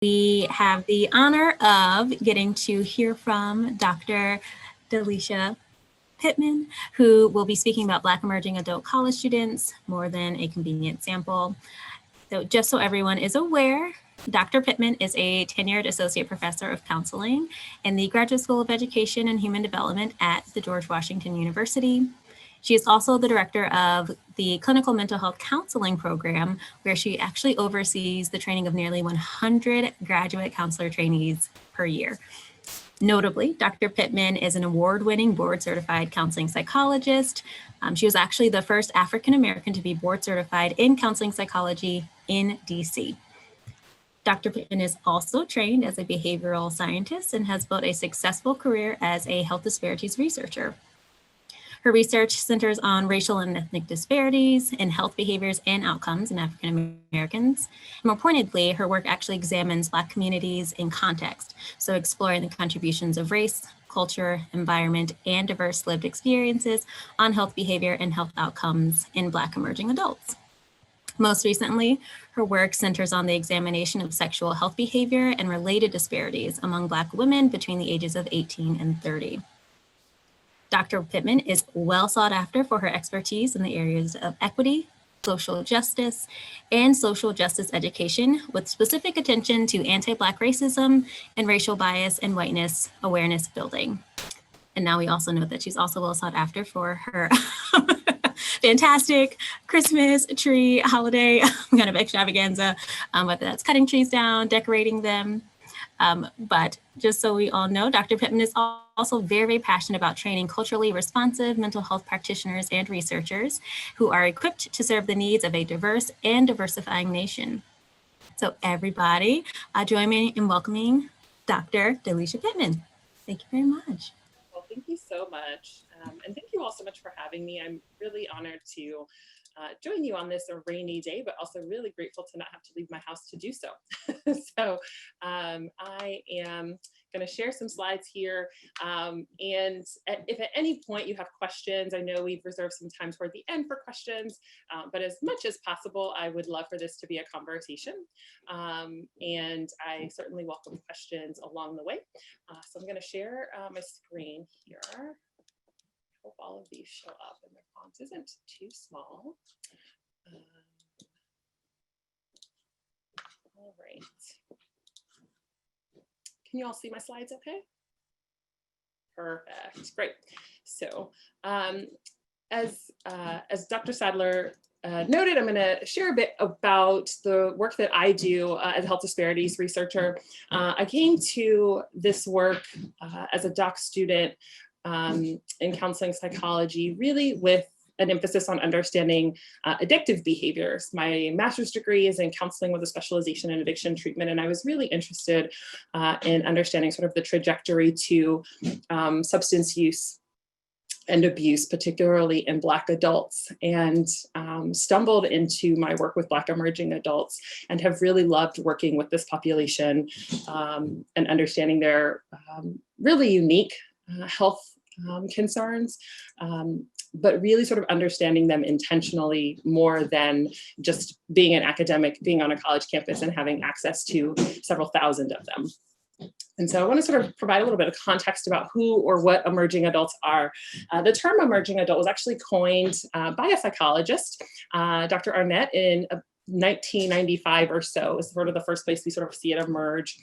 We have the honor of getting to hear from Dr. Delishia Pittman, who will be speaking about Black emerging adult college students, more than a convenient sample. So just so everyone is aware, Dr. Pittman is a tenured associate professor of counseling in the Graduate School of Education and Human Development at the George Washington University. She is also the director of the Clinical Mental Health Counseling Program, where she actually oversees the training of nearly 100 graduate counselor trainees per year. Notably, Dr. Pittman is an award-winning board-certified counseling psychologist. She was actually the first African-American to be board-certified in counseling psychology in DC. Dr. Pittman is also trained as a behavioral scientist and has built a successful career as a health disparities researcher. Her research centers on racial and ethnic disparities in health behaviors and outcomes in African Americans. More pointedly, her work actually examines Black communities in context, so exploring the contributions of race, culture, environment, and diverse lived experiences on health behavior and health outcomes in Black emerging adults. Most recently, her work centers on the examination of sexual health behavior and related disparities among Black women between the ages of 18 and 30. Dr. Pittman is well sought after for her expertise in the areas of equity, social justice, and social justice education, with specific attention to anti-Black racism and racial bias and whiteness awareness building. And now we also know that she's also well sought after for her fantastic Christmas tree holiday kind of extravaganza, whether that's cutting trees down, decorating them. But just so we all know, Dr. Pittman is also very passionate about training culturally responsive mental health practitioners and researchers who are equipped to serve the needs of a diverse and diversifying nation. So everybody, join me in welcoming Dr. Delishia Pittman. Thank you very much. Well, thank you so much. And thank you all so much for having me. I'm really honored to join you on this rainy day, but also really grateful to not have to leave my house to do so. So I am going to share some slides here. And if at any point you have questions, I know we've reserved some time toward the end for questions, but as much as possible, I would love for this to be a conversation. And I certainly welcome questions along the way. So I'm going to share my screen here. Hope all of these show up and the font isn't too small. All right. Can you all see my slides okay? Perfect, great. So as Dr. Sadler noted, I'm going to share a bit about the work that I do as a health disparities researcher. I came to this work as a doc student in counseling psychology, really with an emphasis on understanding addictive behaviors. My master's degree is in counseling with a specialization in addiction treatment, and I was really interested in understanding sort of the trajectory to substance use and abuse, particularly in Black adults, and stumbled into my work with Black emerging adults and have really loved working with this population and understanding their really unique health concerns, but really sort of understanding them intentionally more than just being an academic, being on a college campus and having access to several thousand of them. And so I want to sort of provide a little bit of context about who or what emerging adults are. The term emerging adult was actually coined by a psychologist, Dr. Arnett, in 1995 or so is sort of the first place we sort of see it emerge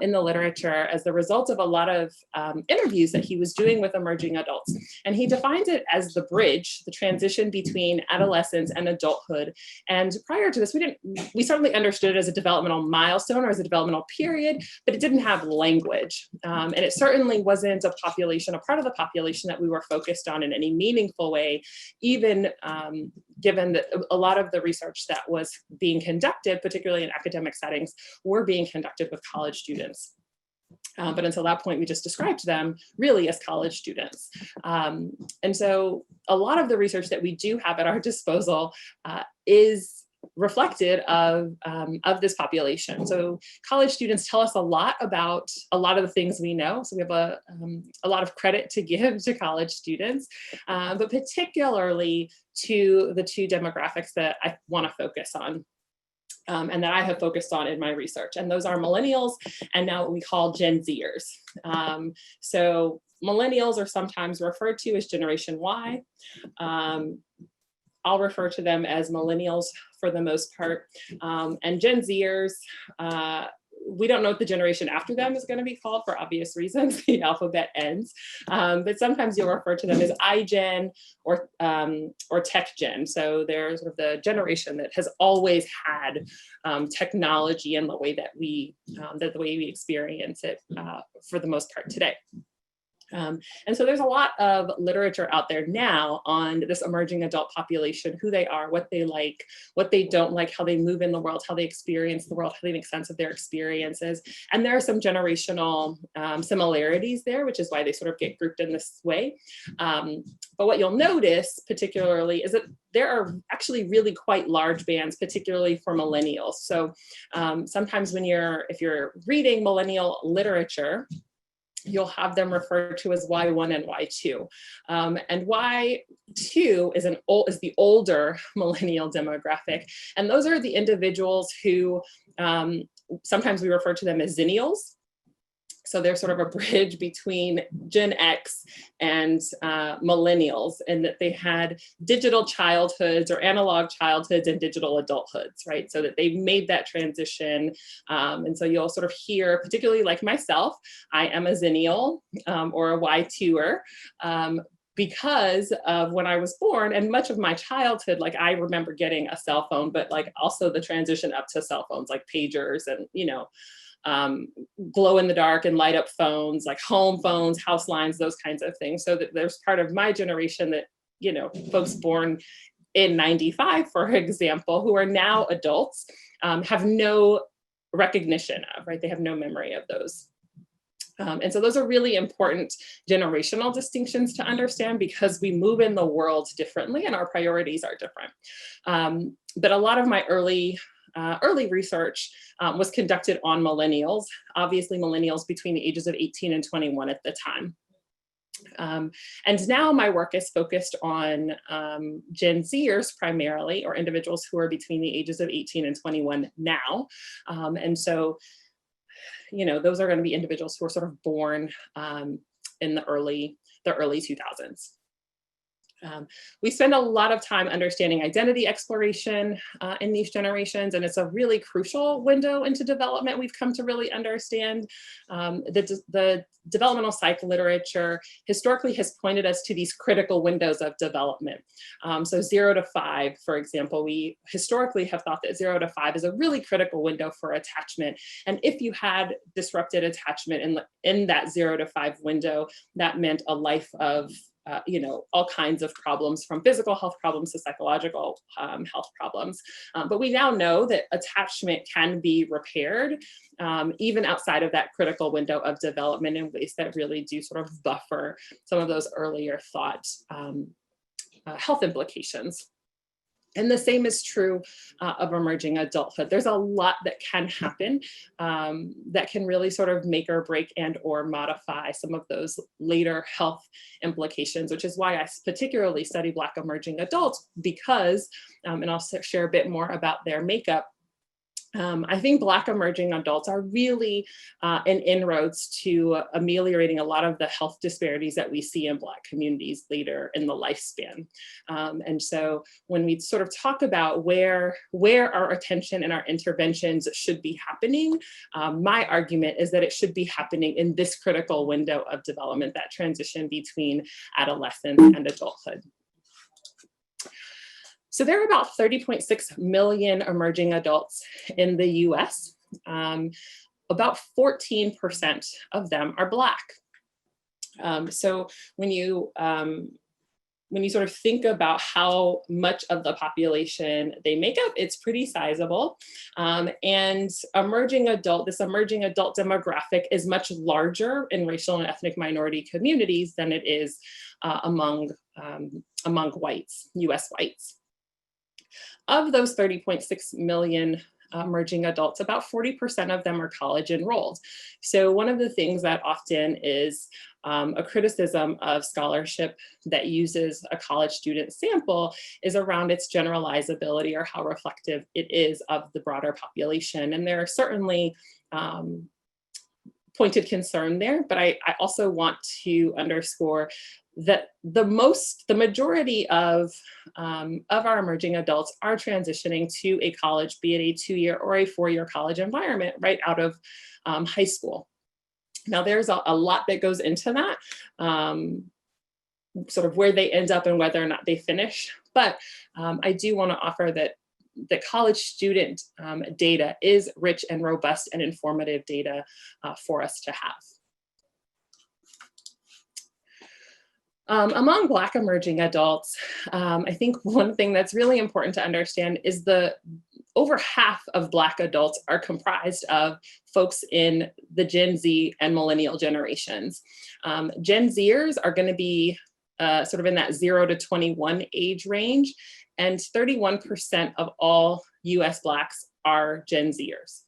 in the literature as the result of a lot of interviews that he was doing with emerging adults. And he defines it as the bridge, the transition between adolescence and adulthood. And prior to this, we certainly understood it as a developmental milestone or as a developmental period, but it didn't have language. And it certainly wasn't a population, a part of the population that we were focused on in any meaningful way, even given that a lot of the research that was being conducted, particularly in academic settings, were being conducted with college students. But until that point, we just described them really as college students. And so a lot of the research that we do have at our disposal is reflected of this population. So college students tell us a lot about a lot of the things we know. So we have a lot of credit to give to college students, but particularly to the two demographics that I want to focus on. and that I have focused on in my research. And those are millennials and now what we call Gen Zers. So millennials are sometimes referred to as Generation Y. I'll refer to them as millennials for the most part. And Gen Zers, we don't know what the generation after them is going to be called for obvious reasons. The alphabet ends, but sometimes you'll refer to them as iGen or Tech Gen. So they're sort of the generation that has always had technology in the way that we experience it for the most part today. And so there's a lot of literature out there now on this emerging adult population, who they are, what they like, what they don't like, how they move in the world, how they experience the world, how they make sense of their experiences. And there are some generational similarities there, which is why they sort of get grouped in this way. But what you'll notice particularly is that there are actually really quite large bands, particularly for millennials. So sometimes if you're reading millennial literature, you'll have them referred to as Y1 and Y2. And Y2 is the older millennial demographic. And those are the individuals who sometimes we refer to them as Zennials. So they're sort of a bridge between Gen X and millennials, in that they had digital childhoods or analog childhoods and digital adulthoods, right? So that they've made that transition. And so you'll sort of hear, particularly like myself, I am a Zennial or a Y2er. Because of when I was born and much of my childhood, like I remember getting a cell phone, but like also the transition up to cell phones like pagers and, glow in the dark and light up phones, like home phones, house lines, those kinds of things. So that there's part of my generation that, folks born in 95, for example, who are now adults, have no recognition of, right? They have no memory of those. And so those are really important generational distinctions to understand, because we move in the world differently and our priorities are different. But a lot of my early research was conducted on millennials, obviously millennials between the ages of 18 and 21 at the time. And now my work is focused on Gen Zers primarily, or individuals who are between the ages of 18 and 21 now. And so, those are going to be individuals who are sort of born in the early 2000s. We spend a lot of time understanding identity exploration in these generations, and it's a really crucial window into development we've come to really understand. The developmental psych literature historically has pointed us to these critical windows of development. So 0 to 5, for example, we historically have thought that 0 to 5 is a really critical window for attachment. And if you had disrupted attachment in that 0 to 5 window, that meant a life of all kinds of problems, from physical health problems to psychological health problems. But we now know that attachment can be repaired even outside of that critical window of development in ways that really do sort of buffer some of those earlier thought health implications. And the same is true of emerging adulthood. There's a lot that can happen that can really sort of make or break and or modify some of those later health implications, which is why I particularly study Black emerging adults, because, and I'll share a bit more about their makeup, I think Black emerging adults are really an inroads to ameliorating a lot of the health disparities that we see in Black communities later in the lifespan. And so when we sort of talk about where our attention and our interventions should be happening, my argument is that it should be happening in this critical window of development, that transition between adolescence and adulthood. So there are about 30.6 million emerging adults in the US. About 14% of them are Black. So when you sort of think about how much of the population they make up, it's pretty sizable. And this emerging adult demographic is much larger in racial and ethnic minority communities than it is among whites, US whites. Of those 30.6 million emerging adults, about 40% of them are college enrolled. So one of the things that often is a criticism of scholarship that uses a college student sample is around its generalizability, or how reflective it is of the broader population. And there are certainly pointed concern there, but I also want to underscore that the majority of our emerging adults are transitioning to a college, be it a 2-year or a 4-year college environment right out of high school. Now, there's a lot that goes into that, sort of where they end up and whether or not they finish. But I do want to offer that the college student data is rich and robust and informative data for us to have. Among Black emerging adults, I think one thing that's really important to understand is over half of Black adults are comprised of folks in the Gen Z and millennial generations. Gen Zers are going to be sort of in that 0 to 21 age range, and 31% of all US Blacks are Gen Zers.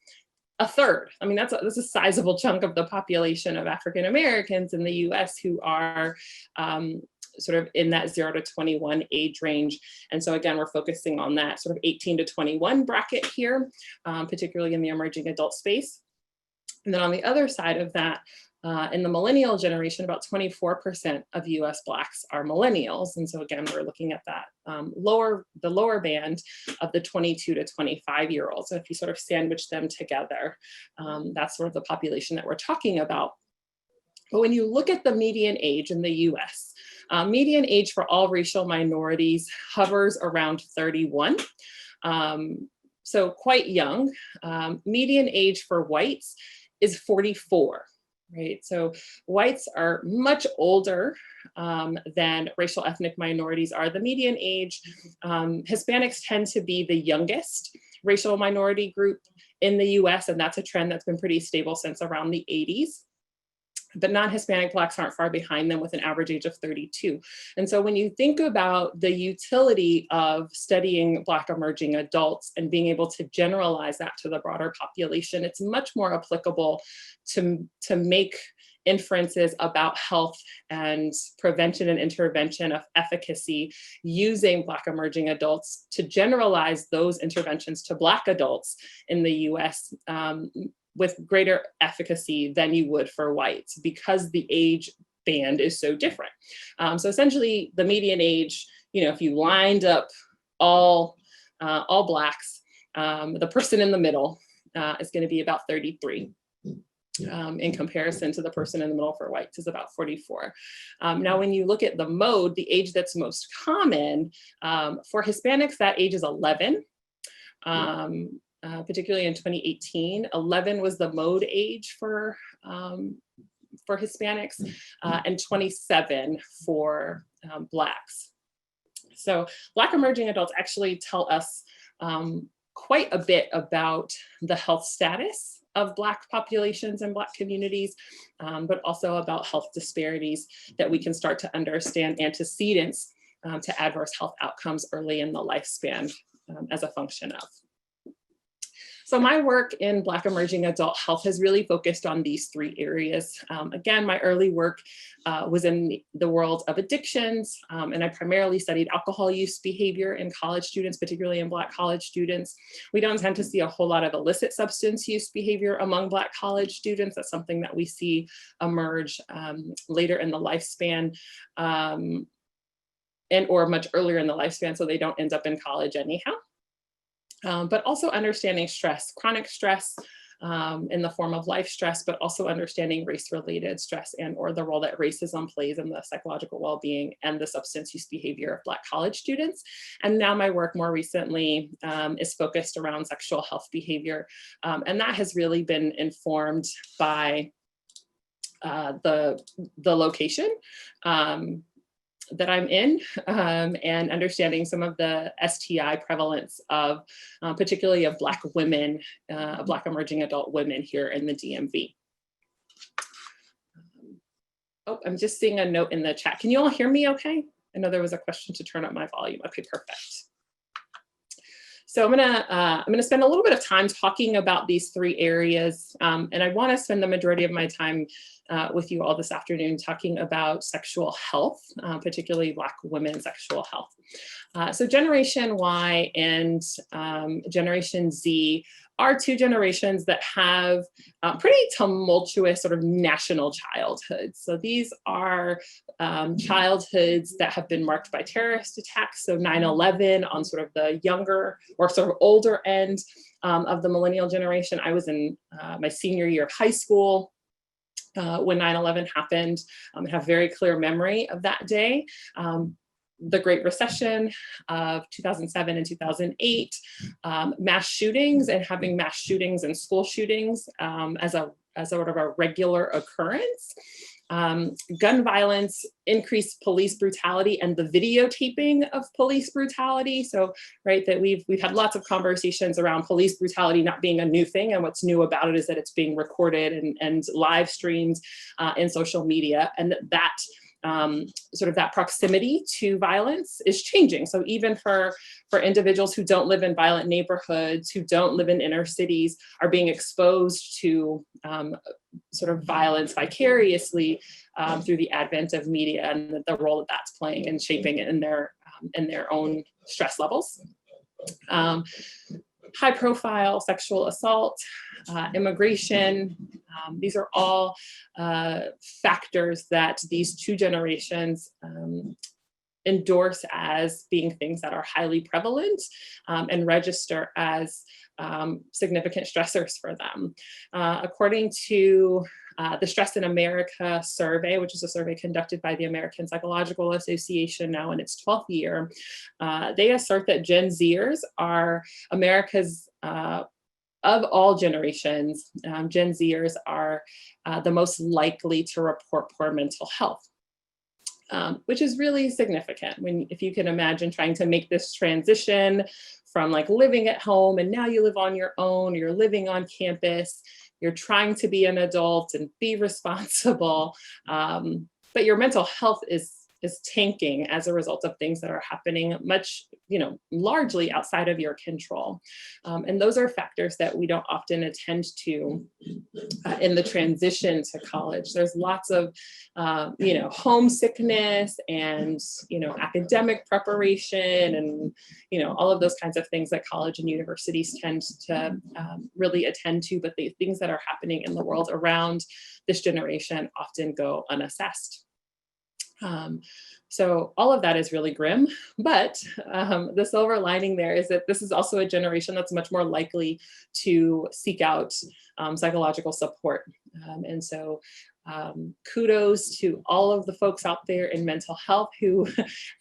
A third, I mean, that's a sizable chunk of the population of African Americans in the US who are sort of in that 0 to 21 age range. And so again, we're focusing on that sort of 18 to 21 bracket here, particularly in the emerging adult space. And then on the other side of that, in the millennial generation, about 24% of US Blacks are millennials. And so again, we're looking at that the lower band of the 22 to 25-year-olds. So if you sort of sandwich them together, that's sort of the population that we're talking about. But when you look at the median age in the US, median age for all racial minorities hovers around 31. So quite young. Median age for whites is 44. Right, so whites are much older than racial ethnic minorities are. The median age, Hispanics tend to be the youngest racial minority group in the US, and that's a trend that's been pretty stable since around the 80s. But non-Hispanic Blacks aren't far behind them with an average age of 32. And so when you think about the utility of studying Black emerging adults and being able to generalize that to the broader population, it's much more applicable to make inferences about health and prevention and intervention of efficacy using Black emerging adults to generalize those interventions to Black adults in the US with greater efficacy than you would for whites, because the age band is so different. So essentially the median age, if you lined up all Blacks, the person in the middle is going to be about 33. In comparison to the person in the middle for whites is about 44. Now, when you look at the mode, the age that's most common, for Hispanics, that age is 11. Particularly in 2018, 11 was the mode age for Hispanics, and 27 for Blacks. So Black emerging adults actually tell us quite a bit about the health status of Black populations and Black communities, but also about health disparities that we can start to understand antecedents to adverse health outcomes early in the lifespan as a function of. So my work in Black emerging adult health has really focused on these three areas. Again, my early work was in the world of addictions, and I primarily studied alcohol use behavior in college students, particularly in Black college students. We don't tend to see a whole lot of illicit substance use behavior among Black college students. That's something that we see emerge later in the lifespan, or much earlier in the lifespan, so they don't end up in college anyhow. But also understanding stress, chronic stress in the form of life stress, but also understanding race-related stress or the role that racism plays in the psychological well-being and the substance use behavior of Black college students. And now my work more recently is focused around sexual health behavior. And that has really been informed by the location that I'm in, and understanding some of the STI prevalence of, particularly of Black women, Black emerging adult women here in the DMV. Oh, I'm just seeing a note in the chat. Can you all hear me okay? I know there was a question to turn up my volume. Okay, perfect. So I'm gonna spend a little bit of time talking about these three areas, and I want to spend the majority of my time with you all this afternoon talking about sexual health, particularly Black women's sexual health. So Generation Y and Generation Z are two generations that have pretty tumultuous sort of national childhoods. So these are childhoods that have been marked by terrorist attacks. So 9/11 on sort of the younger or sort of older end of the millennial generation. I was in my senior year of high school when 9/11 happened. I have very clear memory of that day. The Great Recession of 2007 and 2008, mass shootings and having mass shootings and school shootings as a sort of a regular occurrence. Gun violence, increased police brutality, and the videotaping of police brutality. So, right, that we've had lots of conversations around police brutality not being a new thing, and what's new about it is that it's being recorded and live streamed in social media, and that sort of that proximity to violence is changing. So even for individuals who don't live in violent neighborhoods, who don't live in inner cities, are being exposed to sort of violence vicariously through the advent of media and the role that that's playing and shaping it in their own stress levels. High profile sexual assault, immigration, these are all factors that these two generations endorse as being things that are highly prevalent and register as significant stressors for them. According to the Stress in America survey, which is a survey conducted by the American Psychological Association now in its 12th year, they assert that Gen Zers are America's, of all generations, Gen Zers are the most likely to report poor mental health. Which is really significant if you can imagine trying to make this transition from like living at home and now you live on your own, you're living on campus, you're trying to be an adult and be responsible, but your mental health is tanking as a result of things that are happening much, largely outside of your control. And those are factors that we don't often attend to in the transition to college. There's lots of, homesickness and, academic preparation and, all of those kinds of things that college and universities tend to really attend to, but the things that are happening in the world around this generation often go unassessed. So all of that is really grim, but the silver lining there is that this is also a generation that's much more likely to seek out psychological support. And so kudos to all of the folks out there in mental health who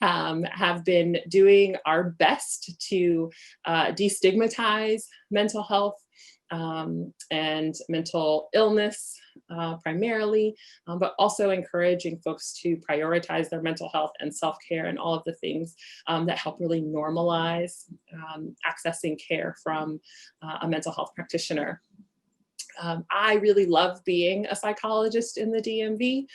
have been doing our best to destigmatize mental health and mental illness primarily, but also encouraging folks to prioritize their mental health and self-care and all of the things that help really normalize accessing care from a mental health practitioner. I really love being a psychologist in the DMV.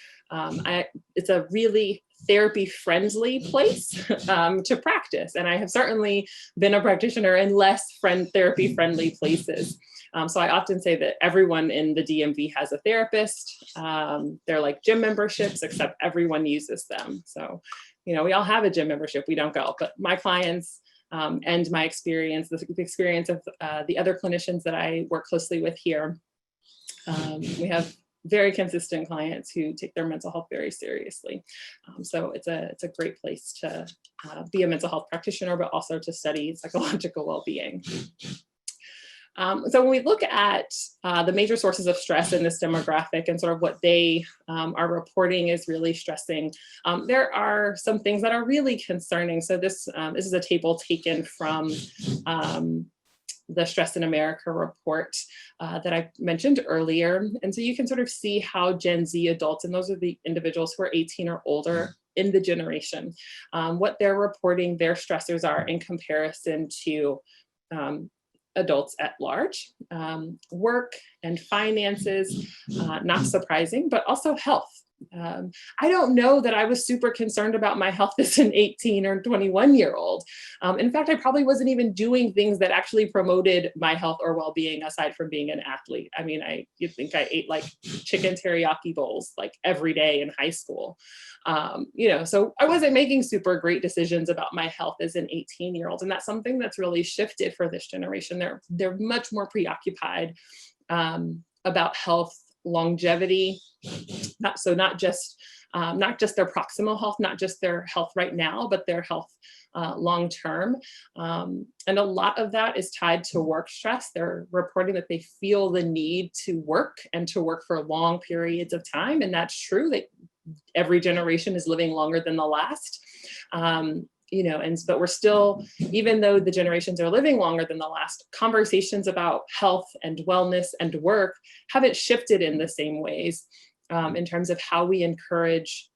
It's a really therapy-friendly place to practice, and I have certainly been a practitioner in less therapy-friendly places. So I often say that everyone in the DMV has a therapist. They're like gym memberships, except everyone uses them. So, we all have a gym membership, we don't go, but my clients and my experience, the experience of the other clinicians that I work closely with here, we have very consistent clients who take their mental health very seriously. So it's a great place to be a mental health practitioner, but also to study psychological well-being. So when we look at the major sources of stress in this demographic and sort of what they are reporting is really stressing, there are some things that are really concerning. So this is a table taken from the Stress in America report that I mentioned earlier. And so you can sort of see how Gen Z adults, and those are the individuals who are 18 or older in the generation, what they're reporting their stressors are in comparison to adults at large. Work and finances, not surprising, but also health. I don't know that I was super concerned about my health as an 18 or 21-year-old. In fact, I probably wasn't even doing things that actually promoted my health or well-being aside from being an athlete. I mean, you'd think I ate like chicken teriyaki bowls like every day in high school. So I wasn't making super great decisions about my health as an 18-year-old. And that's something that's really shifted for this generation. They're much more preoccupied about health, longevity, not just their proximal health, not just their health right now, but their health long term. And a lot of that is tied to work stress. They're reporting that they feel the need to work and to work for long periods of time. And that's true, that every generation is living longer than the last. But we're still, even though the generations are living longer than the last, conversations about health and wellness and work haven't shifted in the same ways in terms of how we encourage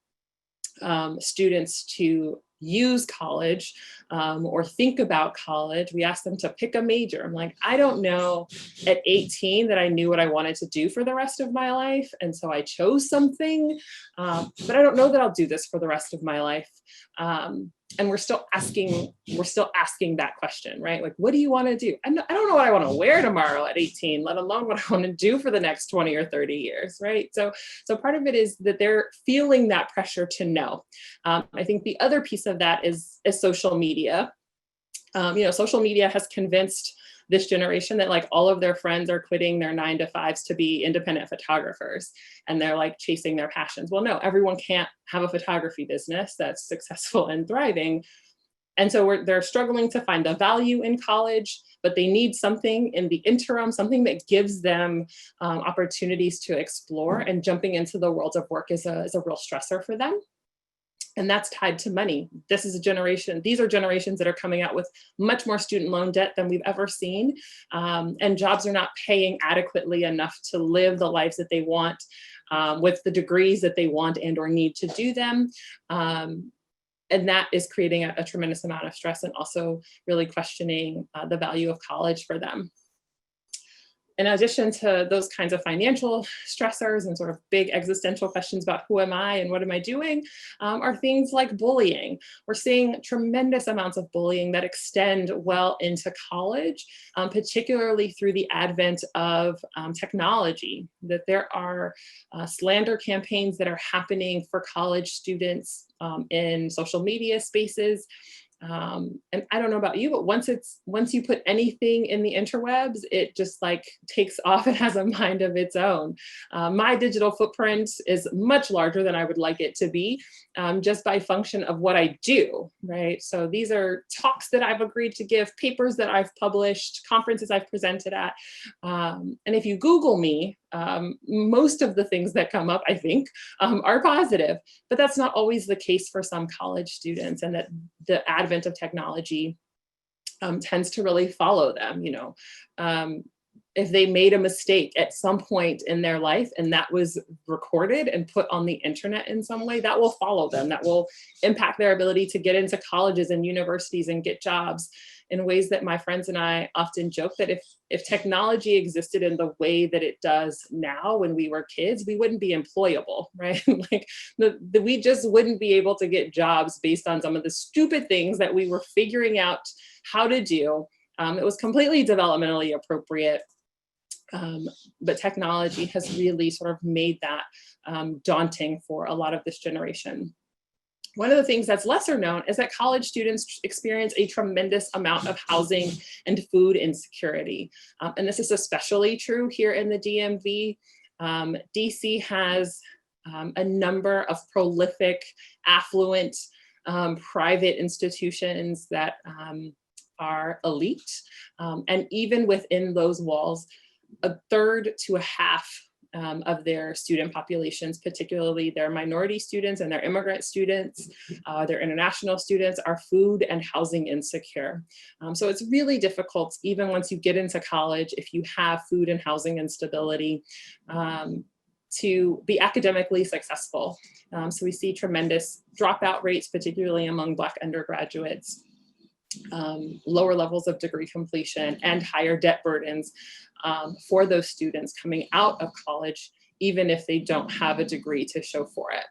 students to use college or think about college. We ask them to pick a major. I'm like, I don't know at 18 that I knew what I wanted to do for the rest of my life. And so I chose something, but I don't know that I'll do this for the rest of my life. And we're still asking that question, right? Like, what do you want to do? I don't know what I want to wear tomorrow at 18, let alone what I want to do for the next 20 or 30 years, right? So part of it is that they're feeling that pressure to know. I think the other piece of that is social media. Social media has convinced this generation that like all of their friends are quitting their 9-to-5s to be independent photographers, and they're like chasing their passions. Well, no, everyone can't have a photography business that's successful and thriving. And so they're struggling to find the value in college, but they need something in the interim, something that gives them opportunities to explore, and jumping into the world of work is a real stressor for them. And that's tied to money. These are generations that are coming out with much more student loan debt than we've ever seen. And jobs are not paying adequately enough to live the lives that they want with the degrees that they want and or need to do them. And that is creating a tremendous amount of stress, and also really questioning the value of college for them. In addition to those kinds of financial stressors and sort of big existential questions about who am I and what am I doing, are things like bullying. We're seeing tremendous amounts of bullying that extend well into college, particularly through the advent of technology, that there are slander campaigns that are happening for college students in social media spaces. And I don't know about you, but once you put anything in the interwebs, it just like takes off and has a mind of its own. My digital footprint is much larger than I would like it to be, just by function of what I do, right? So these are talks that I've agreed to give, papers that I've published, conferences I've presented at. And if you Google me, most of the things that come up, I think, are positive, but that's not always the case for some college students, and that the advent of technology tends to really follow them. If they made a mistake at some point in their life and that was recorded and put on the internet in some way, that will follow them. That will impact their ability to get into colleges and universities and get jobs in ways that my friends and I often joke that if technology existed in the way that it does now when we were kids, we wouldn't be employable, right? Like we just wouldn't be able to get jobs based on some of the stupid things that we were figuring out how to do. It was completely developmentally appropriate. But technology has really sort of made that daunting for a lot of this generation. One of the things that's lesser known is that college students experience a tremendous amount of housing and food insecurity. And this is especially true here in the DMV. DC has a number of prolific, affluent, private institutions that are elite. And even within those walls, a third to a half of their student populations, particularly their minority students and their immigrant students, their international students, are food and housing insecure. So it's really difficult, even once you get into college, if you have food and housing instability, to be academically successful. So we see tremendous dropout rates, particularly among Black undergraduates, lower levels of degree completion, and higher debt burdens for those students coming out of college, even if they don't have a degree to show for it.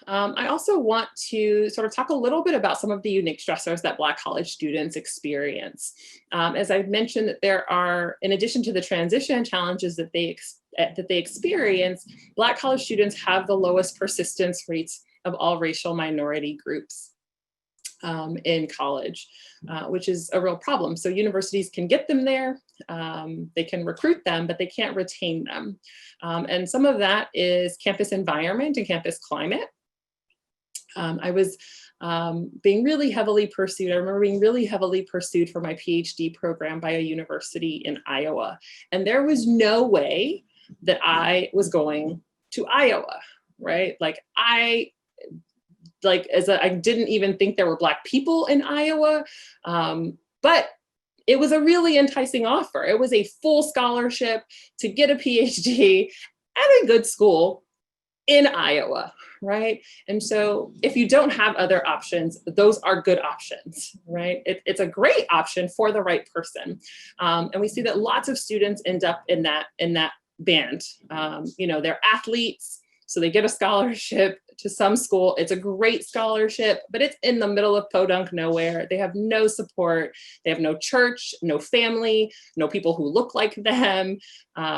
I also want to sort of talk a little bit about some of the unique stressors that Black college students experience. As I've mentioned, that there are, in addition to the transition challenges that they experience, Black college students have the lowest persistence rates of all racial minority groups in college, which is a real problem. So universities can get them there, they can recruit them, but they can't retain them. And some of that is campus environment and campus climate. I was being really heavily pursued. I remember being really heavily pursued for my PhD program by a university in Iowa. And there was no way that I was going to Iowa, right? I didn't even think there were Black people in Iowa, but it was a really enticing offer. It was a full scholarship to get a PhD at a good school in Iowa, right? And so if you don't have other options, those are good options, right? It's a great option for the right person. And we see that lots of students end up in that band. They're athletes, so they get a scholarship to some school. It's a great scholarship, but it's in the middle of podunk nowhere. They have no support. They have no church, no family, no people who look like them.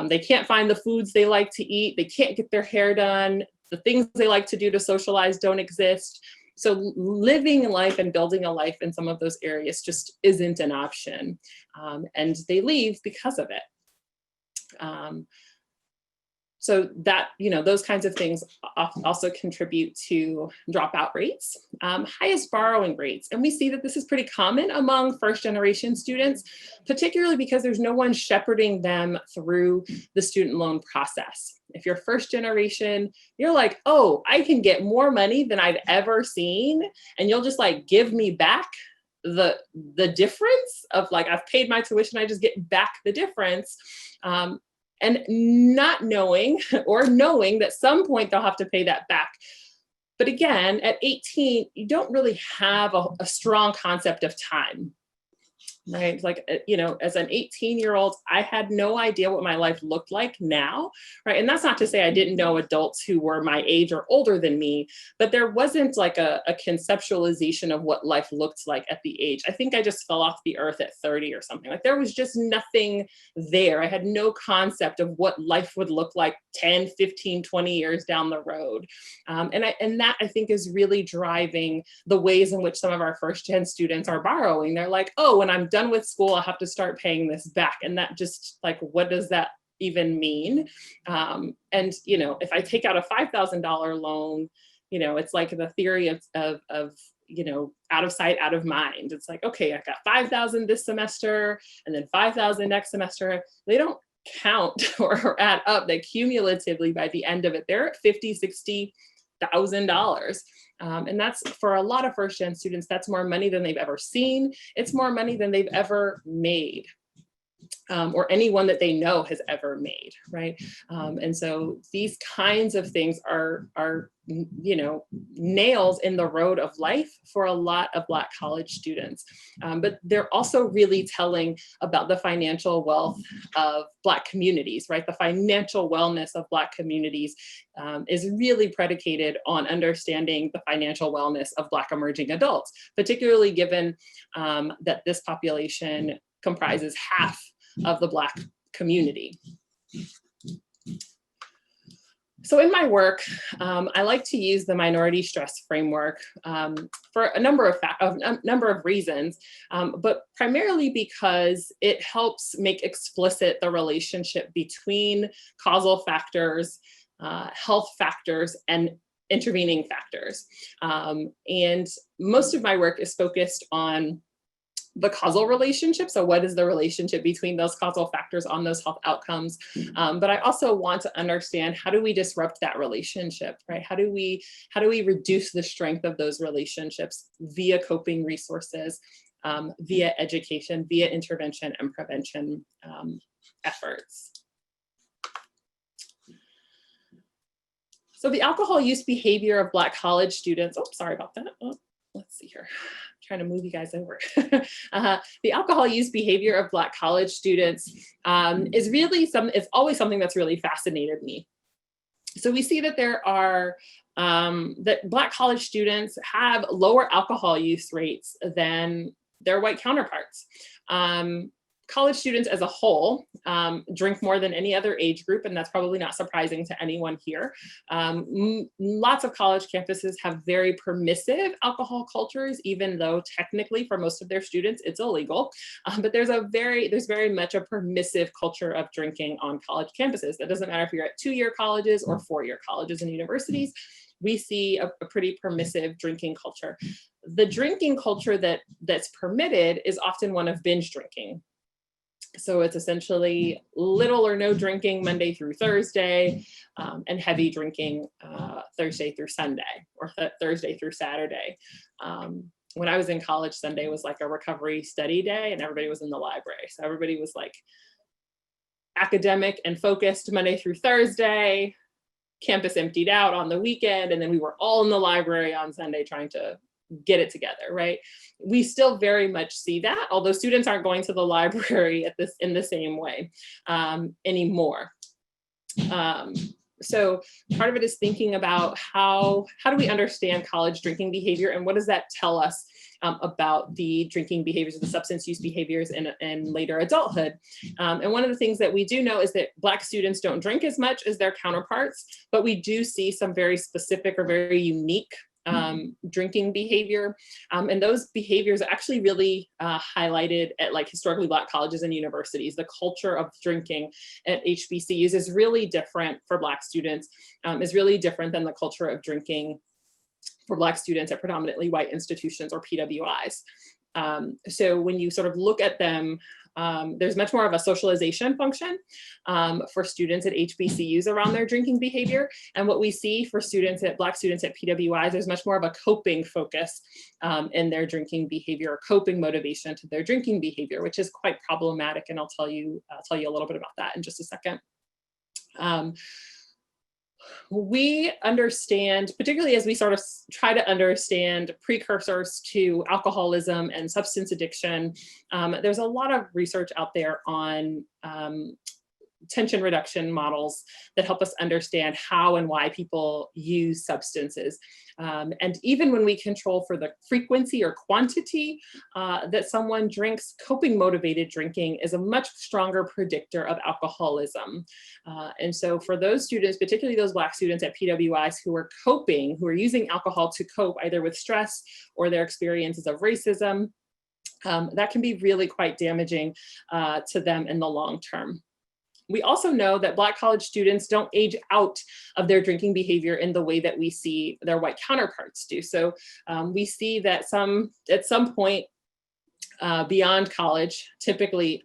They can't find the foods they like to eat. They can't get their hair done. The things they like to do to socialize don't exist. So living life and building a life in some of those areas just isn't an option. And they leave because of it. So that, those kinds of things also contribute to dropout rates, highest borrowing rates. And we see that this is pretty common among first generation students, particularly because there's no one shepherding them through the student loan process. If you're first generation, you're like, oh, I can get more money than I've ever seen. And you'll just give me back the difference of I've paid my tuition, I just get back the difference. And not knowing or knowing that at some point they'll have to pay that back. But again, at 18, you don't really have a strong concept of time, right? As an 18-year-old, I had no idea what my life looked like now, right? And that's not to say I didn't know adults who were my age or older than me, but there wasn't a conceptualization of what life looked like at the age. I think I just fell off the earth at 30 or something. There was just nothing there. I had no concept of what life would look like 10, 15, 20 years down the road. And that I think is really driving the ways in which some of our first gen students are borrowing. They're like, oh, when I'm done with school, I'll have to start paying this back. And that just what does that even mean? And, if I take out a $5,000 loan, it's the theory of out of sight, out of mind. It's okay, I got 5,000 this semester and then 5,000 next semester. They don't count or add up. They cumulatively, by the end of it, they're at $50,000, $60,000. And that's, for a lot of first gen students, that's more money than they've ever seen. It's more money than they've ever made, or anyone that they know has ever made, right? And so these kinds of things are nails in the road of life for a lot of Black college students. But they're also really telling about the financial wealth of Black communities, right? The financial wellness of Black communities is really predicated on understanding the financial wellness of Black emerging adults, particularly given that this population comprises half of the Black community. So in my work, I like to use the minority stress framework for a number of reasons, but primarily because it helps make explicit the relationship between causal factors, health factors, and intervening factors. And most of my work is focused on the causal relationship. So what is the relationship between those causal factors on those health outcomes? But I also want to understand, how do we disrupt that relationship, right? How do we reduce the strength of those relationships via coping resources, via education, via intervention and prevention efforts? So the alcohol use behavior of Black college students, oh, sorry about that. Oh, let's see here. trying to move you guys over. The alcohol use behavior of Black college students is really it's always something that's really fascinated me. So we see that there are that Black college students have lower alcohol use rates than their white counterparts. College students as a whole drink more than any other age group, and that's probably not surprising to anyone here. Lots of college campuses have very permissive alcohol cultures, even though technically for most of their students it's illegal. But there's very much a permissive culture of drinking on college campuses. That doesn't matter if you're at 2-year colleges or 4-year colleges and universities. We see a pretty permissive drinking culture. The drinking culture that's permitted is often one of binge drinking. So it's essentially little or no drinking Monday through Thursday, and heavy drinking Thursday through Sunday, or Thursday through Saturday. When I was in college, Sunday was like a recovery study day, and everybody was in the library. So everybody was like academic and focused Monday through Thursday, campus emptied out on the weekend, and then we were all in the library on Sunday trying to get it together, right? We still very much see that, although students aren't going to the library in the same way anymore. So part of it is thinking about how do we understand college drinking behavior, and what does that tell us about the drinking behaviors or the substance use behaviors in later adulthood. And one of the things that we do know is that Black students don't drink as much as their counterparts, but we do see some very specific or very unique drinking behavior. And those behaviors are actually really highlighted at like historically Black colleges and universities. The culture of drinking at HBCUs is really different for Black students, is really different than the culture of drinking for Black students at predominantly white institutions or PWIs. So when you sort of look at them, there's much more of a socialization function for students at HBCUs around their drinking behavior. And what we see for Black students at PWIs, there's much more of a coping focus in their drinking behavior, or coping motivation to their drinking behavior, which is quite problematic. And I'll tell you a little bit about that in just a second. We understand, particularly as we sort of try to understand precursors to alcoholism and substance addiction, there's a lot of research out there on tension reduction models that help us understand how and why people use substances. And even when we control for the frequency or quantity that someone drinks, coping motivated drinking is a much stronger predictor of alcoholism. And so for those students, particularly those Black students at PWIs who are coping, who are using alcohol to cope either with stress or their experiences of racism, that can be really quite damaging to them in the long term. We also know that Black college students don't age out of their drinking behavior in the way that we see their white counterparts do. So we see that at some point beyond college, typically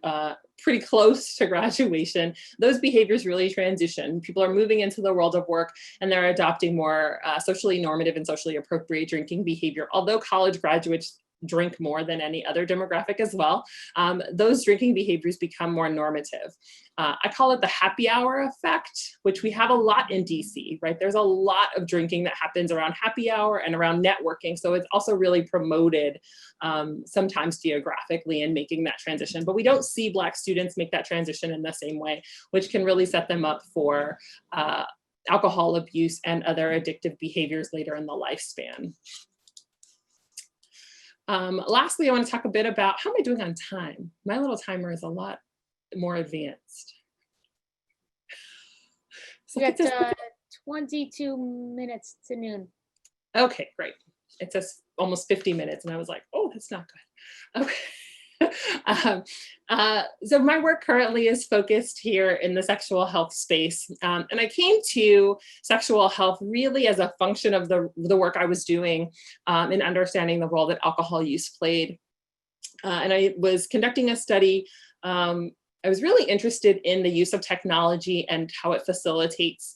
pretty close to graduation, those behaviors really transition. People are moving into the world of work, and they're adopting more socially normative and socially appropriate drinking behavior. Although college graduates drink more than any other demographic as well, those drinking behaviors become more normative. I call it the happy hour effect, which we have a lot in DC, right? There's a lot of drinking that happens around happy hour and around networking. So it's also really promoted sometimes geographically in making that transition. But we don't see Black students make that transition in the same way, which can really set them up for alcohol abuse and other addictive behaviors later in the lifespan. Lastly, I want to talk a bit about how am I doing on time? My little timer is a lot more advanced. So we got 22 minutes to noon. Okay, great. It says almost 50 minutes, and I was like, oh, that's not good. Okay. So my work currently is focused here in the sexual health space. And I came to sexual health really as a function of the work I was doing in understanding the role that alcohol use played. And I was conducting a study. I was really interested in the use of technology and how it facilitates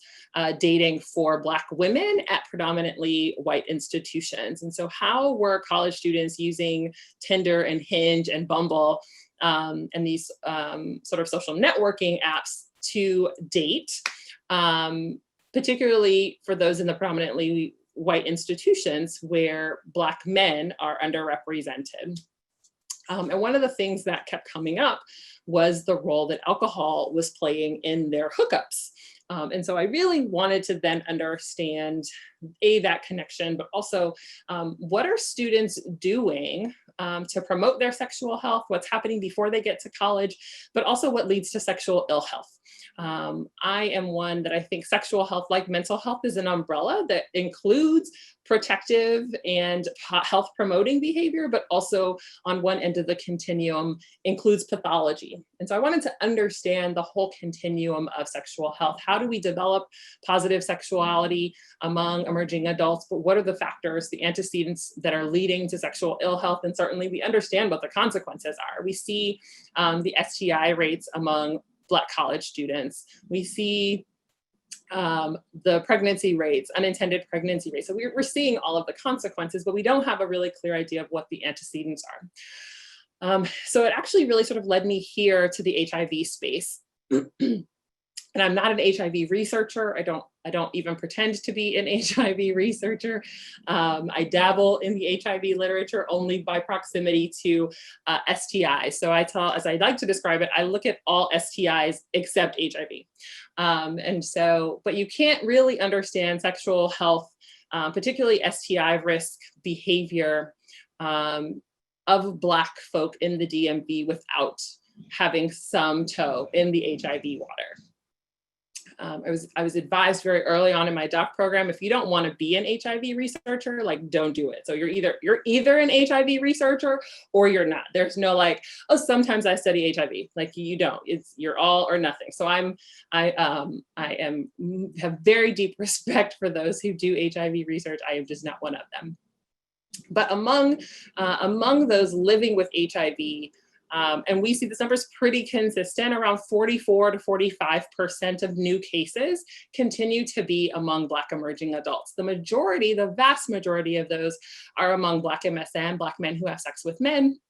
dating for Black women at predominantly white institutions. And so how were college students using Tinder and Hinge and Bumble and these sort of social networking apps to date, particularly for those in the predominantly white institutions where Black men are underrepresented. And one of the things that kept coming up was the role that alcohol was playing in their hookups. And so I really wanted to then understand that connection, but also what are students doing to promote their sexual health, what's happening before they get to college, but also what leads to sexual ill health. I am one that I think sexual health, like mental health, is an umbrella that includes protective and health promoting behavior, but also on one end of the continuum includes pathology. And so I wanted to understand the whole continuum of sexual health. How do we develop positive sexuality among emerging adults, but what are the factors, the antecedents that are leading to sexual ill health? And certainly we understand what the consequences are. We see the STI rates among Black college students. We see the pregnancy rates, unintended pregnancy rates. So we're seeing all of the consequences, but we don't have a really clear idea of what the antecedents are. So it actually really sort of led me here to the HIV space. And I'm not an HIV researcher. I don't even pretend to be an HIV researcher. I dabble in the HIV literature only by proximity to STIs. So as I like to describe it, I look at all STIs except HIV. But you can't really understand sexual health, particularly STI risk behavior of Black folk in the DMV without having some toe in the HIV water. I was advised very early on in my doc program, if you don't want to be an HIV researcher, like, don't do it. So you're either an HIV researcher or you're not. There's no like, oh, sometimes I study HIV. Like, you don't. You're all or nothing. So I have very deep respect for those who do HIV research. I am just not one of them. But among those living with HIV, and we see this number is pretty consistent, around 44 to 45% of new cases continue to be among Black emerging adults. The vast majority of those are among Black MSM, Black men who have sex with men.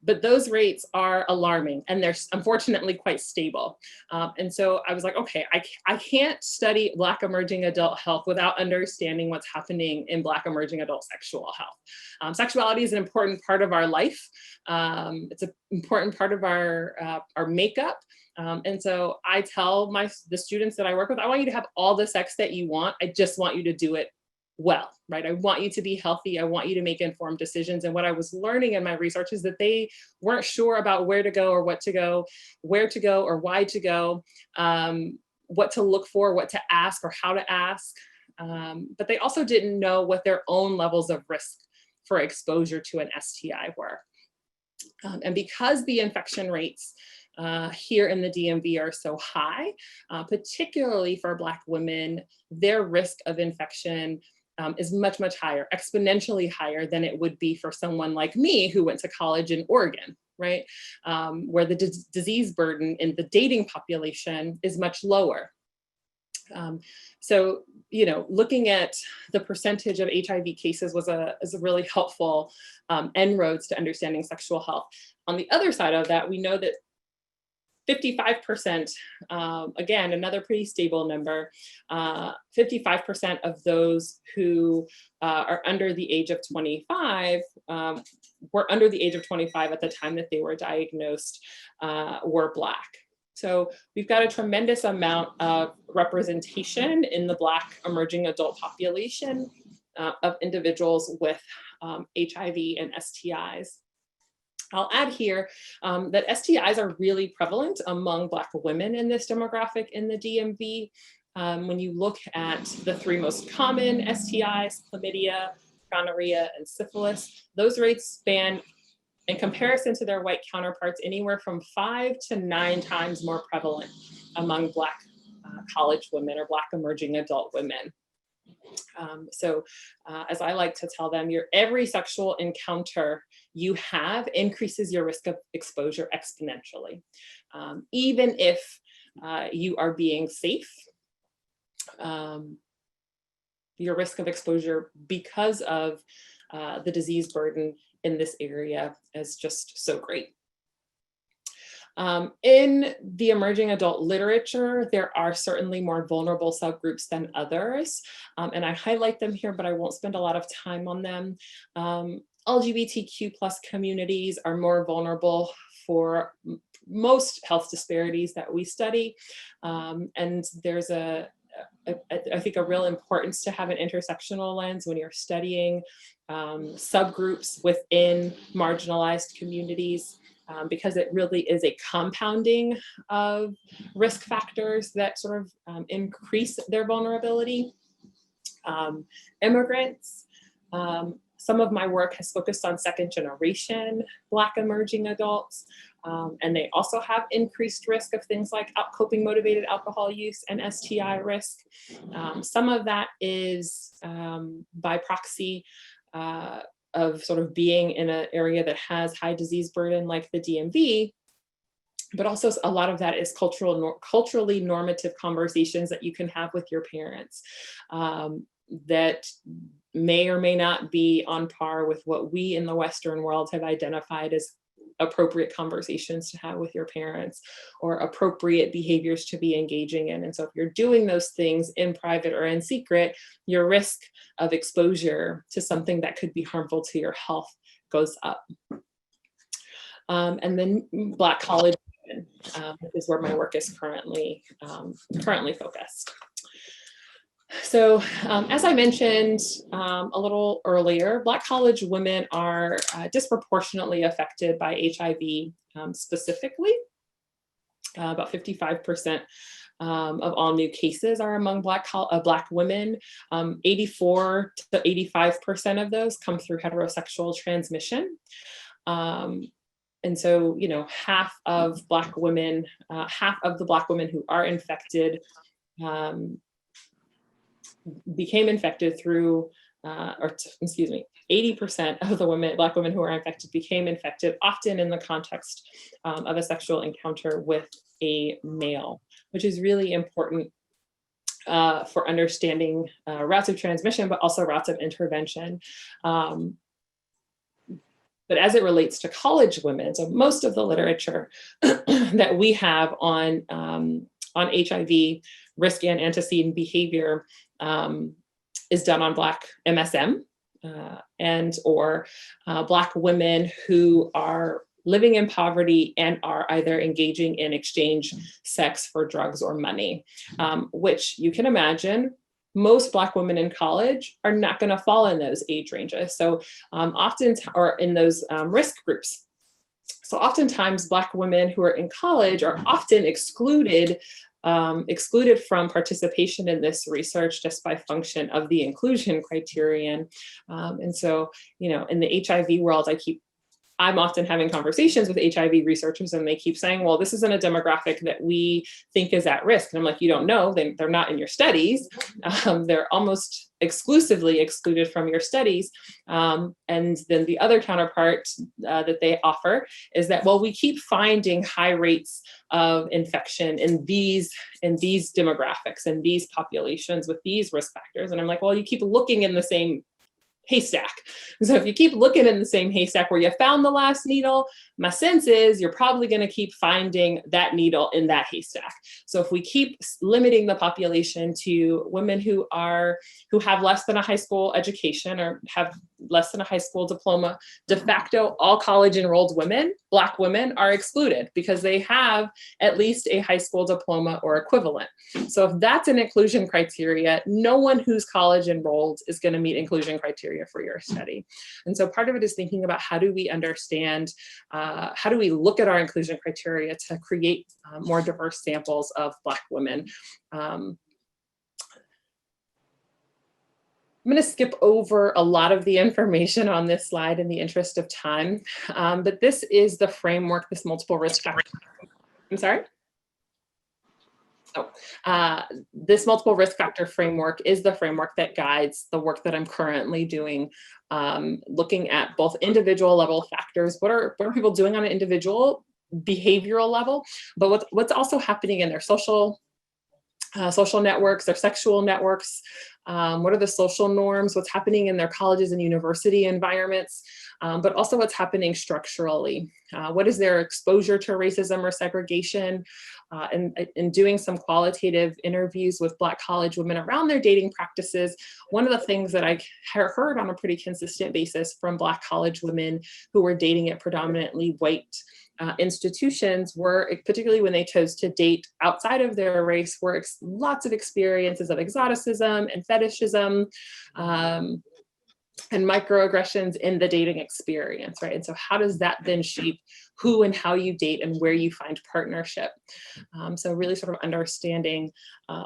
But those rates are alarming, and they're unfortunately quite stable. And so I was like, okay, I can't study Black emerging adult health without understanding what's happening in Black emerging adult sexual health. Sexuality is an important part of our life. It's an important part of our makeup. And so I tell the students that I work with, I want you to have all the sex that you want. I just want you to do it well, right? I want you to be healthy. I want you to make informed decisions. And what I was learning in my research is that they weren't sure about where to go or what to go, where to go or why to go, what to look for, what to ask or how to ask. But they also didn't know what their own levels of risk for exposure to an STI were. And because the infection rates here in the DMV are so high, particularly for Black women, their risk of infection is much, much higher, exponentially higher than it would be for someone like me who went to college in Oregon, right? Where the disease burden in the dating population is much lower. So, looking at the percentage of HIV cases is a really helpful inroads to understanding sexual health. On the other side of that, we know that 55%, again, another pretty stable number, 55% of those who are under the age of 25 were under the age of 25 at the time that they were diagnosed were Black. So we've got a tremendous amount of representation in the Black emerging adult population of individuals with HIV and STIs. I'll add here that STIs are really prevalent among Black women in this demographic in the DMV. When you look at the three most common STIs, chlamydia, gonorrhea, and syphilis, those rates span, in comparison to their white counterparts, anywhere from 5 to 9 times more prevalent among Black college women or Black emerging adult women. As I like to tell them, every sexual encounter you have increases your risk of exposure exponentially. Even if you are being safe, your risk of exposure because of the disease burden in this area is just so great. In the emerging adult literature, there are certainly more vulnerable subgroups than others, and I highlight them here, but I won't spend a lot of time on them. LGBTQ plus communities are more vulnerable for most health disparities that we study, and there's I think a real importance to have an intersectional lens when you're studying subgroups within marginalized communities, because it really is a compounding of risk factors that sort of increase their vulnerability. Immigrants, some of my work has focused on second generation Black emerging adults, and they also have increased risk of things like coping motivated alcohol use and STI risk. Some of that is by proxy of sort of being in an area that has high disease burden like the DMV, but also a lot of that is culturally normative conversations that you can have with your parents that may or may not be on par with what we in the Western world have identified as appropriate conversations to have with your parents or appropriate behaviors to be engaging in. And so if you're doing those things in private or in secret, your risk of exposure to something that could be harmful to your health goes up. And then Black college is where my work is currently focused. So as I mentioned a little earlier, Black college women are disproportionately affected by HIV specifically. About 55% of all new cases are among Black women. 84 to 85% of those come through heterosexual transmission. And so, you know, half of the Black women who are infected became infected through, 80% of the Black women who are infected became infected, often in the context of a sexual encounter with a male, which is really important for understanding routes of transmission, but also routes of intervention. But as it relates to college women, so most of the literature that we have on HIV risk and antecedent behavior is done on Black MSM and or Black women who are living in poverty and are either engaging in exchange sex for drugs or money, which you can imagine most Black women in college are not going to fall in those age ranges. So often, or in those risk groups. So oftentimes Black women who are in college are often excluded from participation in this research just by function of the inclusion criterion. And so, you know, in the HIV world, I'm often having conversations with HIV researchers and they keep saying, well, this isn't a demographic that we think is at risk. And I'm like, you don't know, they're not in your studies. They're almost exclusively excluded from your studies. And then the other counterpart that they offer is that, well, we keep finding high rates of infection in these demographics and these populations with these risk factors. And I'm like, well, you keep looking in the same haystack. So if you keep looking in the same haystack where you found the last needle, my sense is you're probably going to keep finding that needle in that haystack. So if we keep limiting the population to women who have less than a high school education or have less than a high school diploma, de facto, all college enrolled women, Black women, are excluded because they have at least a high school diploma or equivalent. So if that's an inclusion criteria, no one who's college enrolled is going to meet inclusion criteria for your study. And so part of it is thinking about how do we understand, how do we look at our inclusion criteria to create more diverse samples of Black women. I'm going to skip over a lot of the information on this slide in the interest of time, but this is the framework, this multiple risk factor. I'm sorry? This multiple risk factor framework is the framework that guides the work that I'm currently doing, looking at both individual level factors. What are people doing on an individual behavioral level, but what's also happening in their social social networks, their sexual networks, what are the social norms, what's happening in their colleges and university environments, but also what's happening structurally. What is their exposure to racism or segregation? And doing some qualitative interviews with Black college women around their dating practices, one of the things that I heard on a pretty consistent basis from Black college women who were dating at predominantly white institutions were, particularly when they chose to date outside of their race, were lots of experiences of exoticism and fetishism, and microaggressions in the dating experience, right? And so how does that then shape who and how you date and where you find partnership? So really sort of understanding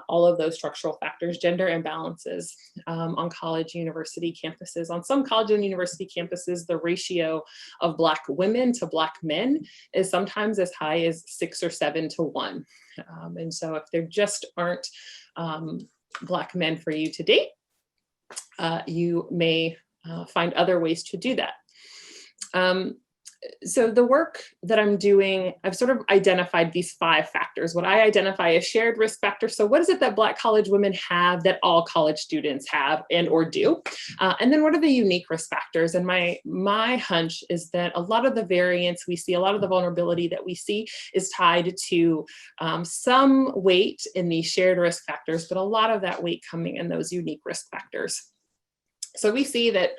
all of those structural factors, gender imbalances on college, university campuses. On some college and university campuses, the ratio of Black women to Black men is sometimes as high as 6 or 7 to 1. And so if there just aren't Black men for you to date, you may find other ways to do that. So the work that I'm doing, I've sort of identified these 5 factors, what I identify as shared risk factors. So what is it that Black college women have that all college students have and or do? And then what are the unique risk factors? And my hunch is that a lot of the variance we see, a lot of the vulnerability that we see is tied to some weight in these shared risk factors, but a lot of that weight coming in those unique risk factors. So we see that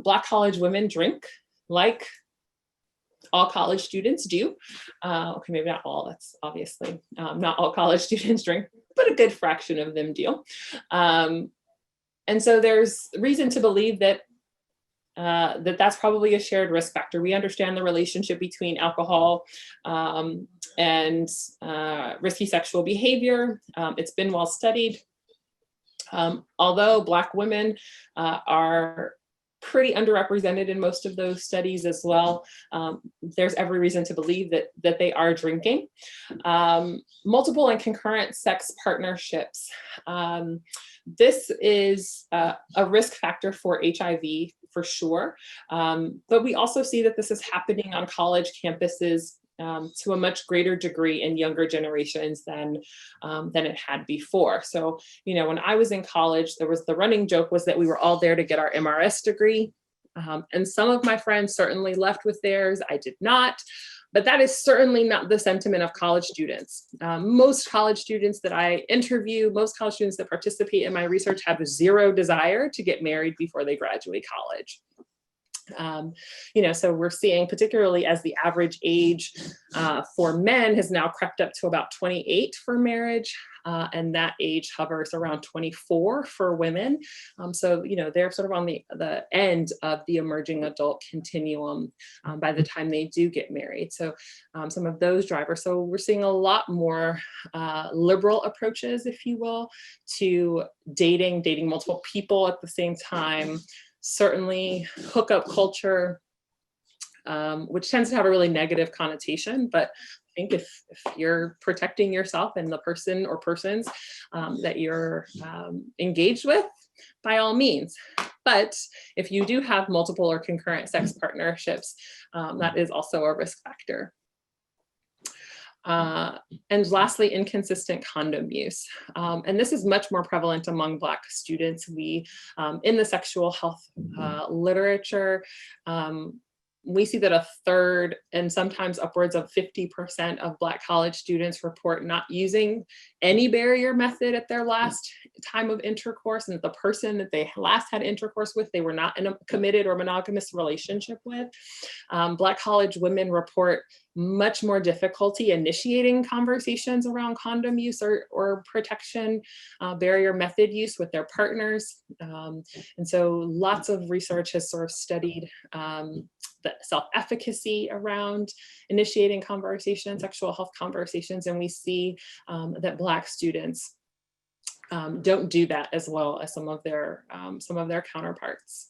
Black college women drink like all college students do. Okay, maybe not all, that's obviously not all college students drink, but a good fraction of them do. And so there's reason to believe that that's probably a shared risk factor. We understand the relationship between alcohol and risky sexual behavior. It's been well studied. Although Black women are pretty underrepresented in most of those studies as well, there's every reason to believe that they are drinking. Multiple and concurrent sex partnerships. This is a risk factor for HIV for sure, but we also see that this is happening on college campuses to a much greater degree in younger generations than it had before. So, you know, when I was in college, there was the running joke was that we were all there to get our MRS degree. And some of my friends certainly left with theirs. I did not, but that is certainly not the sentiment of college students. Most college students that I interview, most college students that participate in my research have zero desire to get married before they graduate college. You know, so we're seeing, particularly as the average age for men has now crept up to about 28 for marriage, and that age hovers around 24 for women. So, you know, they're sort of on the end of the emerging adult continuum by the time they do get married. So some of those drivers. So we're seeing a lot more liberal approaches, if you will, to dating multiple people at the same time. Certainly hookup culture, which tends to have a really negative connotation, but I think if you're protecting yourself and the person or persons that you're engaged with, by all means. But if you do have multiple or concurrent sex partnerships, that is also a risk factor. And lastly, inconsistent condom use. And this is much more prevalent among Black students. We, in the sexual health literature, we see that 1/3 and sometimes upwards of 50% of Black college students report not using any barrier method at their last time of intercourse, and that the person that they last had intercourse with, they were not in a committed or monogamous relationship with. Black college women report much more difficulty initiating conversations around condom use or protection barrier method use with their partners. And so lots of research has sort of studied the self-efficacy around initiating conversation, sexual health conversations, and we see that Black students don't do that as well as some of their counterparts.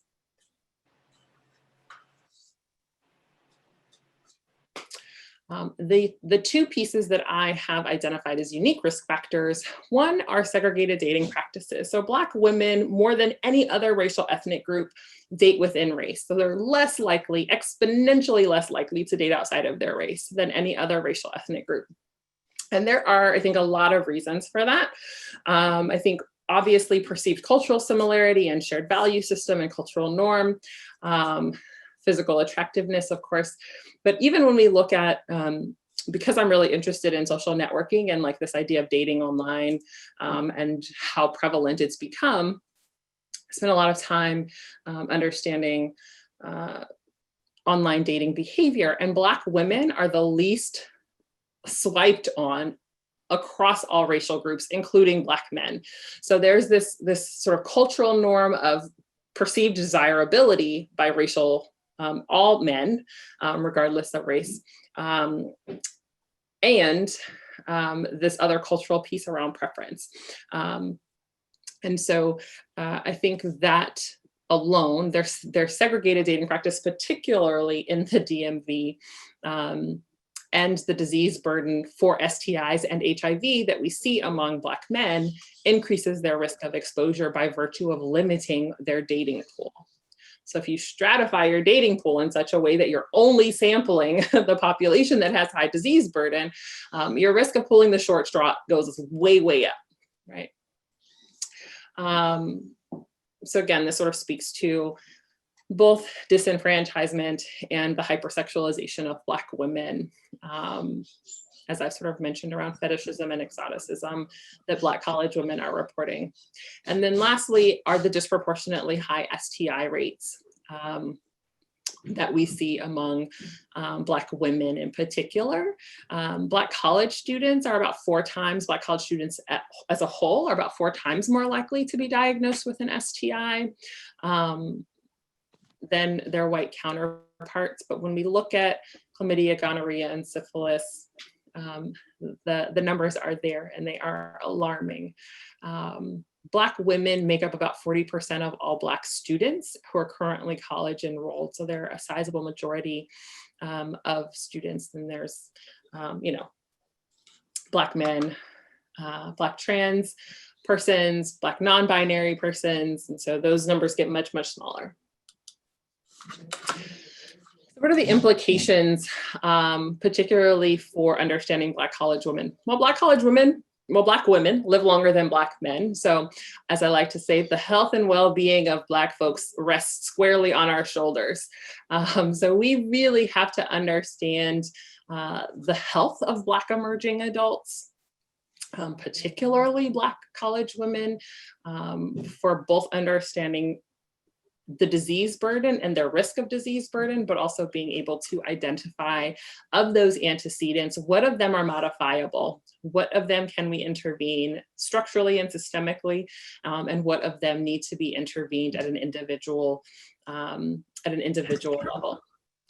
The 2 pieces that I have identified as unique risk factors, one are segregated dating practices. So Black women, more than any other racial ethnic group, date within race. So they're less likely, exponentially less likely to date outside of their race than any other racial ethnic group. And there are, I think, a lot of reasons for that. I think obviously perceived cultural similarity and shared value system and cultural norm, physical attractiveness, of course. But even when we look at, because I'm really interested in social networking and like this idea of dating online and how prevalent it's become, I spent a lot of time understanding online dating behavior, and Black women are the least swiped on across all racial groups, including Black men. So there's this sort of cultural norm of perceived desirability by racial, all men, regardless of race, and this other cultural piece around preference. And so I think that alone, there's segregated dating practice, particularly in the DMV, and the disease burden for STIs and HIV that we see among Black men increases their risk of exposure by virtue of limiting their dating pool. So if you stratify your dating pool in such a way that you're only sampling the population that has high disease burden, your risk of pulling the short straw goes way, way up, right? So again, this sort of speaks to both disenfranchisement and the hypersexualization of Black women, as I've sort of mentioned, around fetishism and exoticism that Black college women are reporting. And then lastly are the disproportionately high STI rates that we see among Black women in particular. Black college students are about 4 times, Black college students as a whole are about 4 times more likely to be diagnosed with an STI than their white counterparts. But when we look at chlamydia, gonorrhea, and syphilis, the numbers are there and they are alarming. Black women make up about 40% of all Black students who are currently college enrolled. So they're a sizable majority of students. And there's, Black men, Black trans persons, Black non-binary persons. And so those numbers get much, much smaller. So what are the implications, particularly for understanding Black college women? Well, Black women live longer than Black men. So as I like to say, the health and well-being of Black folks rests squarely on our shoulders. So we really have to understand the health of Black emerging adults, particularly Black college women, for both understanding the disease burden and their risk of disease burden, but also being able to identify of those antecedents, what of them are modifiable, what of them can we intervene structurally and systemically, and what of them need to be intervened at an individual level.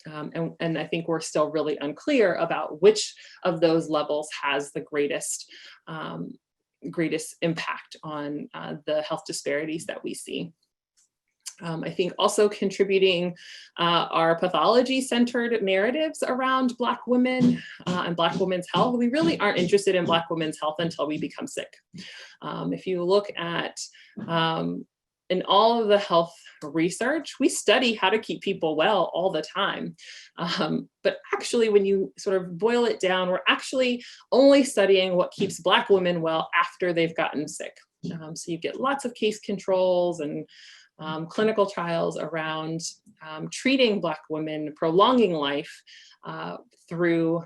And I think we're still really unclear about which of those levels has the greatest impact on the health disparities that we see. I think also contributing are pathology-centered narratives around Black women and Black women's health. We really aren't interested in Black women's health until we become sick. If you look at in all of the health research, we study how to keep people well all the time. But actually, when you sort of boil it down, we're actually only studying what keeps Black women well after they've gotten sick. So you get lots of case controls and clinical trials around treating Black women, prolonging life through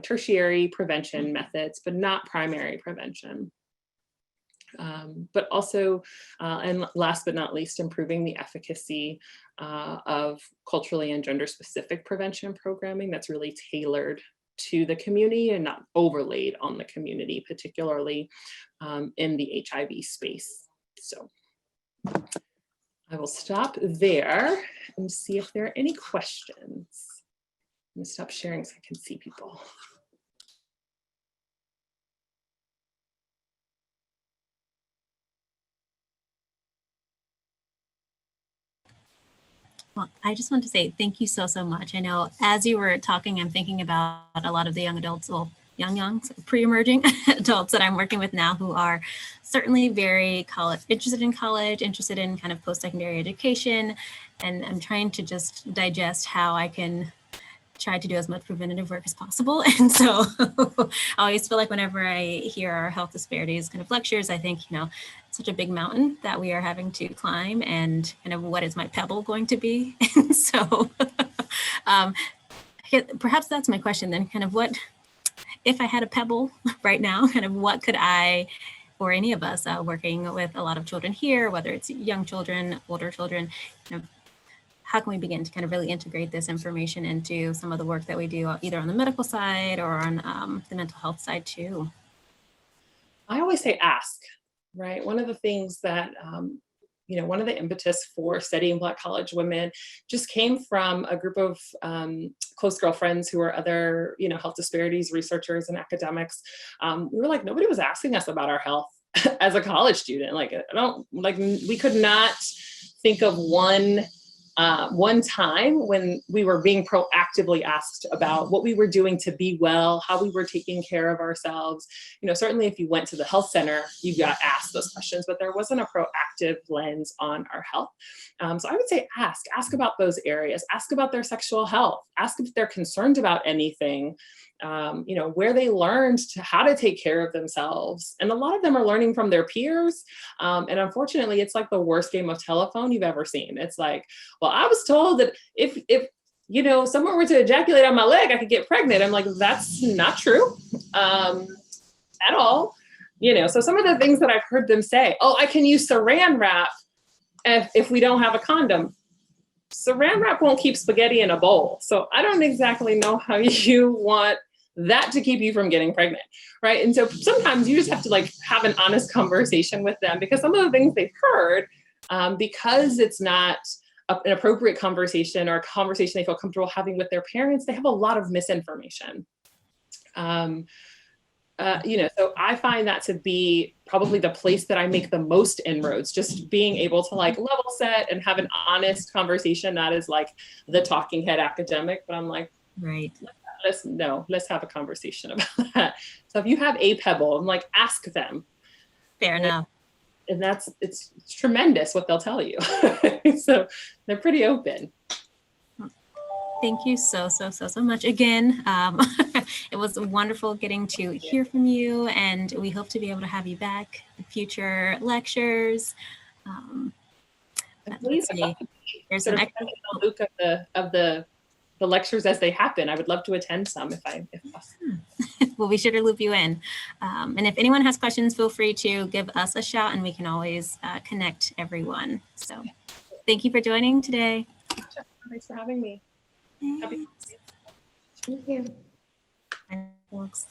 tertiary prevention methods, but not primary prevention. But also, and last but not least, improving the efficacy of culturally and gender-specific prevention programming that's really tailored to the community and not overlaid on the community, particularly in the HIV space. So I will stop there and see if there are any questions. I'm gonna stop sharing so I can see people. Well, I just want to say thank you so much. I know as you were talking, I'm thinking about a lot of the young adults, well, pre-emerging adults that I'm working with now who are certainly very interested in college, interested in kind of post-secondary education. And I'm trying to just digest how I can try to do as much preventative work as possible. And so I always feel like whenever I hear our health disparities kind of lectures, I think, it's such a big mountain that we are having to climb, and kind of what is my pebble going to be? And so perhaps that's my question then, kind of what, if I had a pebble right now, kind of what could I, or any of us working with a lot of children here, whether it's young children, older children, how can we begin to kind of really integrate this information into some of the work that we do, either on the medical side or on the mental health side too? I always say ask, right? One of the things that, one of the impetus for studying Black college women just came from a group of close girlfriends who are other, health disparities researchers and academics. We were like, nobody was asking us about our health as a college student. We could not think of one time when we were being proactively asked about what we were doing to be well, how we were taking care of ourselves. Certainly if you went to the health center, you got asked those questions, but there wasn't a proactive lens on our health. So I would say ask about those areas, ask about their sexual health, ask if they're concerned about anything, where they learned how to take care of themselves. And a lot of them are learning from their peers. And unfortunately, it's like the worst game of telephone you've ever seen. It's like, well, I was told that if someone were to ejaculate on my leg, I could get pregnant. I'm like, that's not true at all. So some of the things that I've heard them say, oh, I can use saran wrap if we don't have a condom. Saran wrap won't keep spaghetti in a bowl. So I don't exactly know how you want that to keep you from getting pregnant, right? And so sometimes you just have to have an honest conversation with them, because some of the things they've heard, because it's not an appropriate conversation or a conversation they feel comfortable having with their parents, they have a lot of misinformation. So I find that to be probably the place that I make the most inroads, just being able to level set and have an honest conversation. That is the talking head academic, but I'm like, right. Let's have a conversation about that. So if you have a pebble, I'm like, ask them. Fair enough. And it's tremendous what they'll tell you. So they're pretty open. Thank you so much again. It was wonderful getting to hear from you, and we hope to be able to have you back in future lectures. Please, there's sort an of look of the lectures as they happen. I would love to attend some if possible. We'll be sure to loop you in. And if anyone has questions, feel free to give us a shout, and we can always connect everyone. So thank you for joining today. Thanks for having me. Thank you. Thank you. Folks.